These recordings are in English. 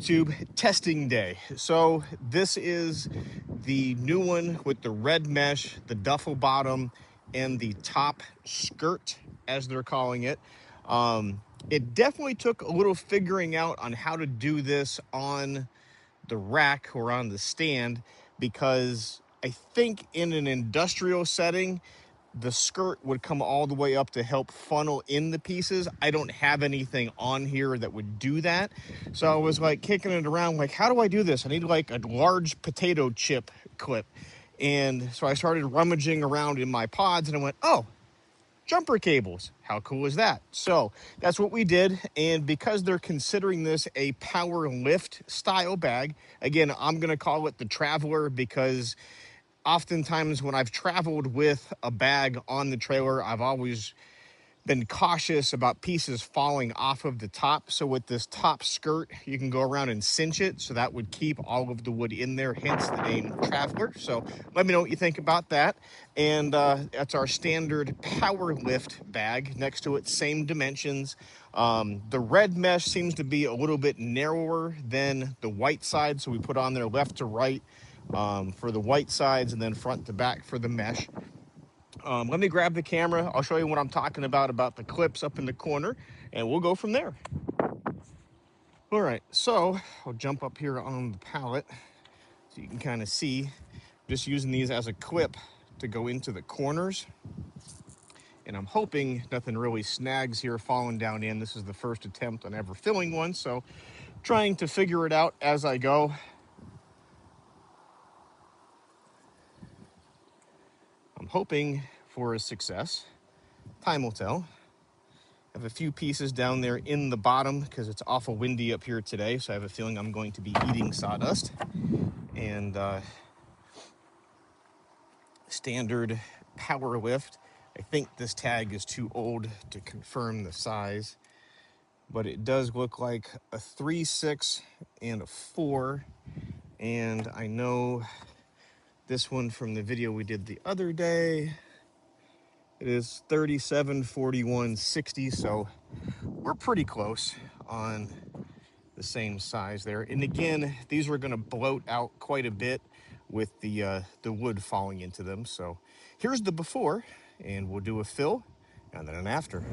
YouTube, testing day. So this is the new one with the red mesh, the duffel bottom, and the top skirt, as they're calling it. It definitely took a little figuring out on how to do this on the rack or on the stand, because I think in an industrial setting, the skirt would come all the way up to help funnel in the pieces. I don't have anything on here that would do that. So I was like kicking it around, like, how do I do this? I need like a large potato chip clip. And so I started rummaging around in my pods and I went, oh, jumper cables. How cool is that? So that's what we did. And because they're considering this a power lift style bag, again, I'm going to call it the Traveler, because oftentimes when I've traveled with a bag on the trailer, I've always been cautious about pieces falling off of the top. So with this top skirt, you can go around and cinch it, so that would keep all of the wood in there, hence the name Traveler. So let me know what you think about that. And that's our standard power lift bag. Next to it, same dimensions. The red mesh seems to be a little bit narrower than the white side, so we put on there left to right for the white sides, and then front to back for the mesh. Let me grab the camera. I'll show you what I'm talking about the clips up in the corner, and we'll go from there. All right, so I'll jump up here on the pallet so you can kind of see. Just using these as a clip to go into the corners. And I'm hoping nothing really snags here falling down in. This is the first attempt on ever filling one, so trying to figure it out as I go. I'm hoping for a success. Time will tell. I have a few pieces down there in the bottom because it's awful windy up here today, so I have a feeling I'm going to be eating sawdust. And standard power lift. I think this tag is too old to confirm the size, but it does look like a 3/6 and a 4. And I know this one from the video we did the other day, it is 37, 41, 60. So we're pretty close on the same size there. And again, these are going to bloat out quite a bit with the wood falling into them. So here's the before, and we'll do a fill and then an after.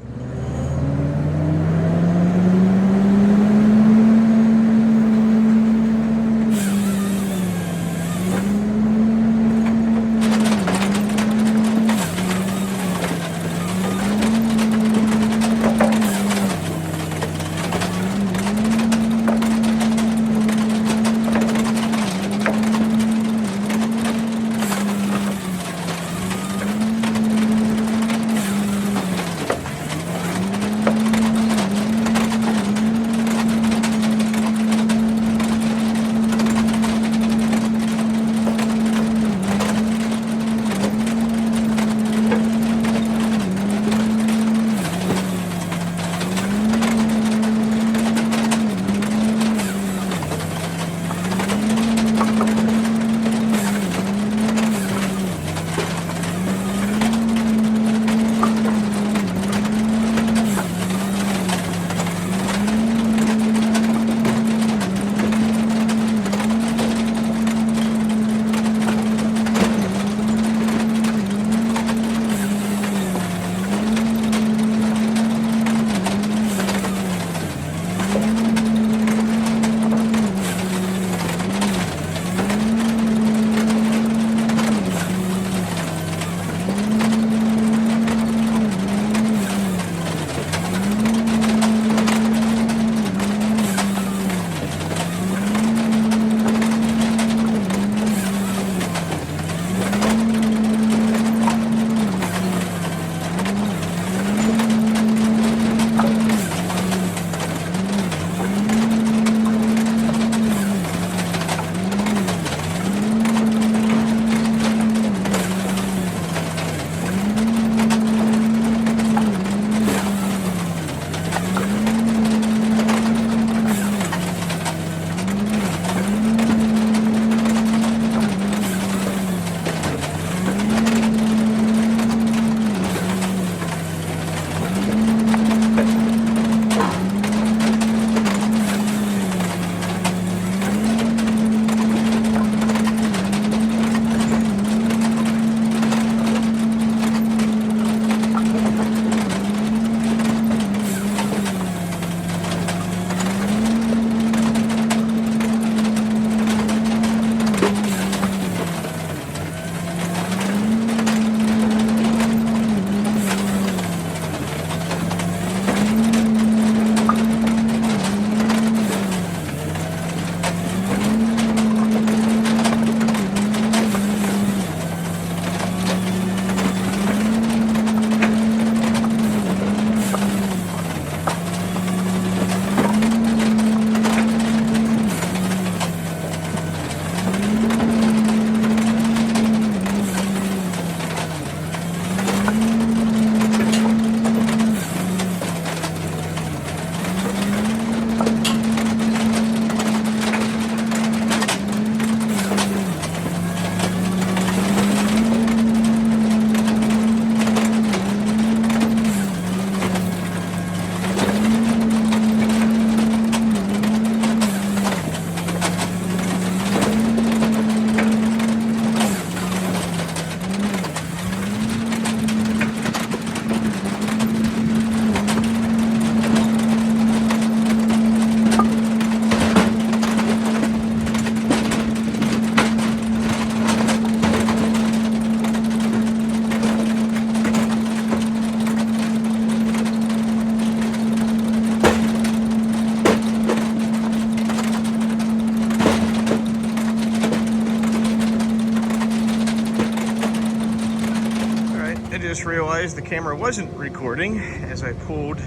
Just realized the camera wasn't recording as I pulled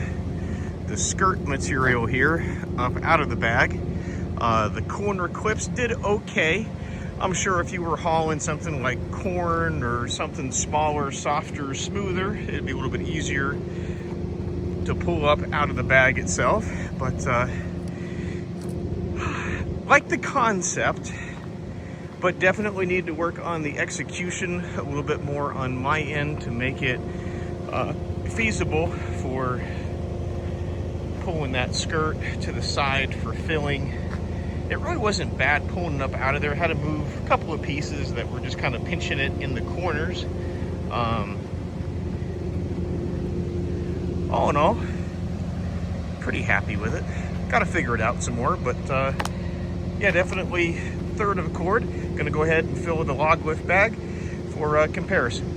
the skirt material here up out of the bag. The corner clips did okay. I'm sure if you were hauling something like corn or something smaller, softer, smoother, it'd be a little bit easier to pull up out of the bag itself. But like the concept, but definitely need to work on the execution a little bit more on my end to make it feasible for pulling that skirt to the side for filling. It really wasn't bad pulling it up out of there. I had to move a couple of pieces that were just kind of pinching it in the corners. All in all, pretty happy with it. Got to figure it out some more, but yeah, definitely third of a cord. Gonna go ahead and fill the log lift bag for comparison.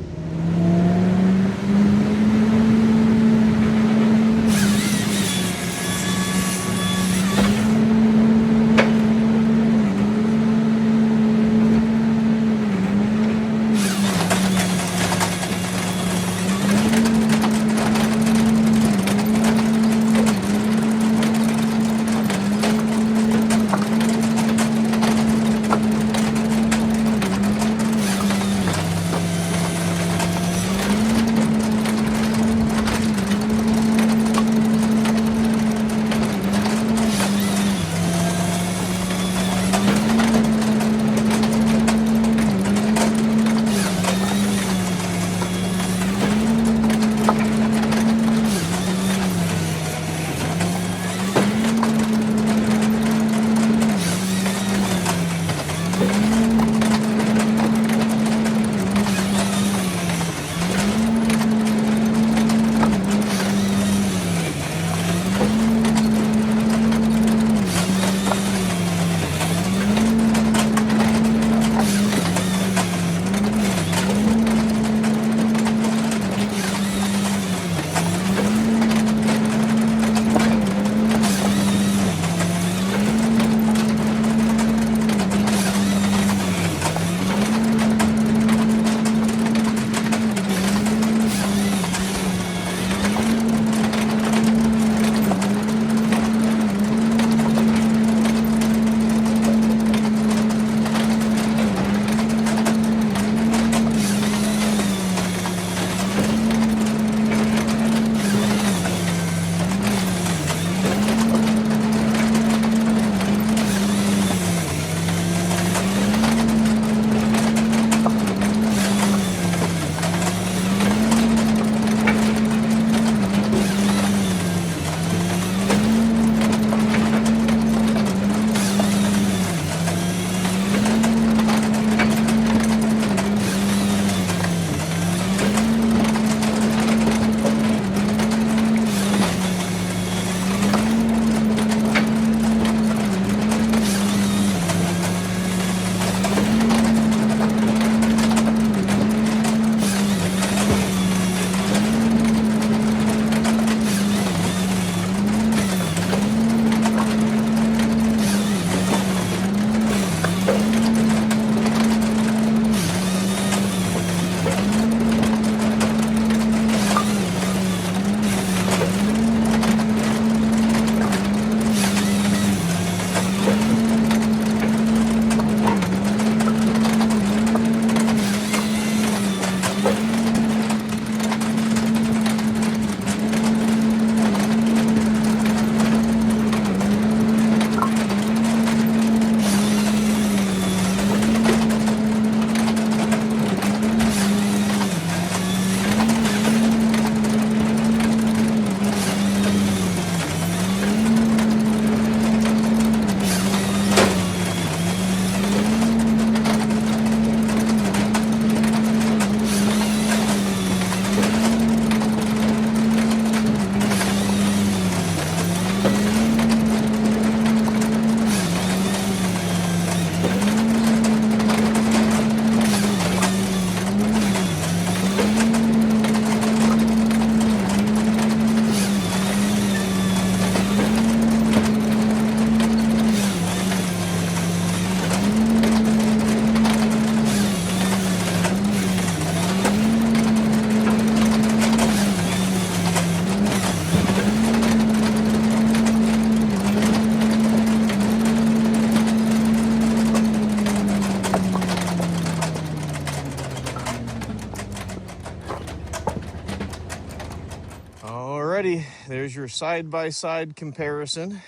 Alrighty, there's your side-by-side comparison.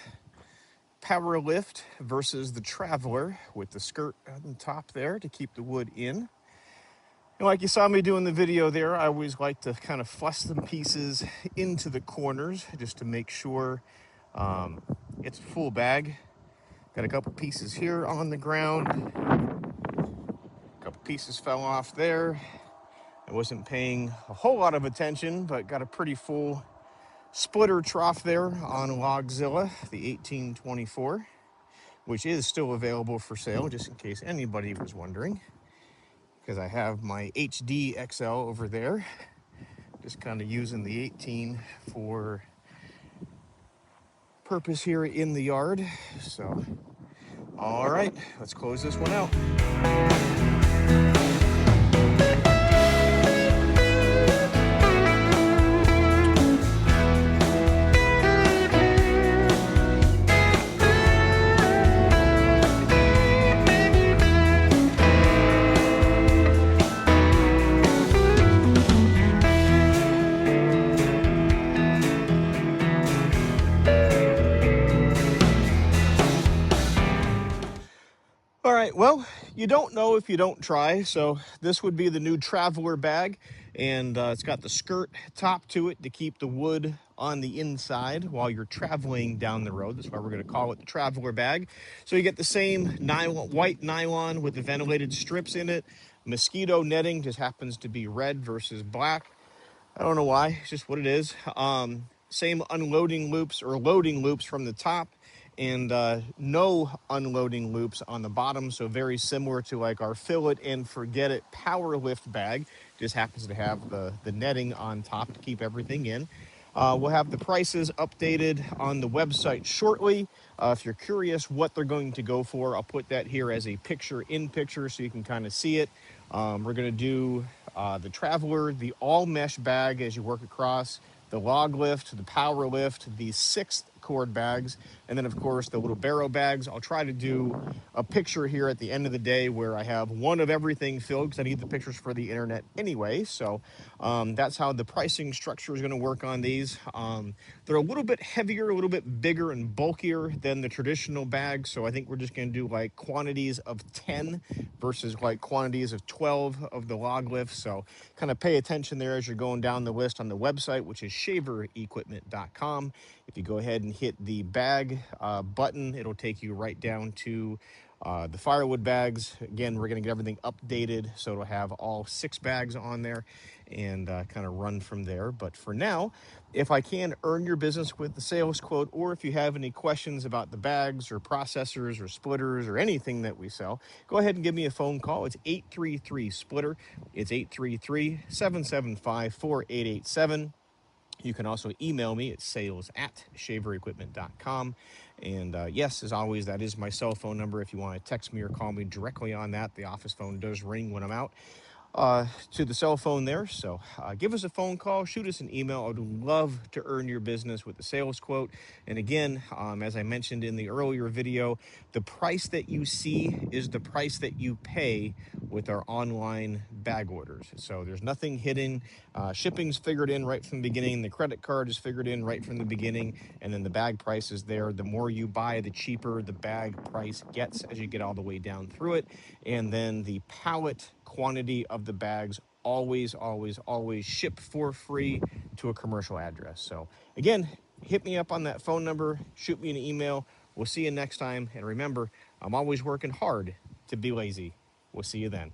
Power lift versus the Traveler with the skirt on the top there to keep the wood in. And like you saw me do in the video there, I always like to kind of fuss some pieces into the corners just to make sure it's a full bag. Got a couple pieces here on the ground. A couple pieces fell off there. I wasn't paying a whole lot of attention, but got a pretty full splitter trough there on Logzilla, the 1824, which is still available for sale, just in case anybody was wondering, because I have my HD XL over there, just kind of using the 18 for purpose here in the yard. So, all right, let's close this one out. All right, well, you don't know if you don't try, so this would be the new Traveler bag, and it's got the skirt top to it to keep the wood on the inside while you're traveling down the road. That's why we're going to call it the Traveler bag. So you get the same nylon, white nylon with the ventilated strips in it. Mosquito netting just happens to be red versus black. I don't know why, it's just what it is. Same unloading loops or loading loops from the top, and no unloading loops on the bottom, so very similar to like our fill it and forget it power lift bag. Just happens to have the netting on top to keep everything in. We'll have the prices updated on the website shortly. If you're curious what they're going to go for, I'll put that here as a picture-in-picture so you can kind of see it. We're going to do the Traveler, the all-mesh bag as you work across, the log lift, the power lift, the 6th cord bags, and then of course the little barrow bags. I'll try to do a picture here at the end of the day where I have one of everything filled because I need the pictures for the internet anyway. So that's how the pricing structure is going to work on these. They're a little bit heavier, a little bit bigger and bulkier than the traditional bags. So I think we're just going to do like quantities of 10 versus like quantities of 12 of the log lift. So kind of pay attention there as you're going down the list on the website, which is shaverequipment.com. If you go ahead and hit the bag button, it'll take you right down to the firewood bags. Again, we're going to get everything updated, so it'll have all 6 bags on there and kind of run from there. But for now, if I can earn your business with the sales quote, or if you have any questions about the bags or processors or splitters or anything that we sell, go ahead and give me a phone call. It's 833-SPLITTER. It's 833-775-4887. You can also email me at sales@shaverequipment.com. And yes, as always, that is my cell phone number. If you want to text me or call me directly on that, the office phone does ring when I'm out to the cell phone there. So give us a phone call, shoot us an email. I'd love to earn your business with the sales quote. And again, as I mentioned in the earlier video, the price that you see is the price that you pay with our online bag orders. So there's nothing hidden. Shipping's figured in right from the beginning. The credit card is figured in right from the beginning. And then the bag price is there. The more you buy, the cheaper the bag price gets as you get all the way down through it. And then the pallet quantity of the bags always ship for free to a commercial address. So again, hit me up on that phone number, shoot me an email. We'll see you next time. And remember, I'm always working hard to be lazy. We'll see you then.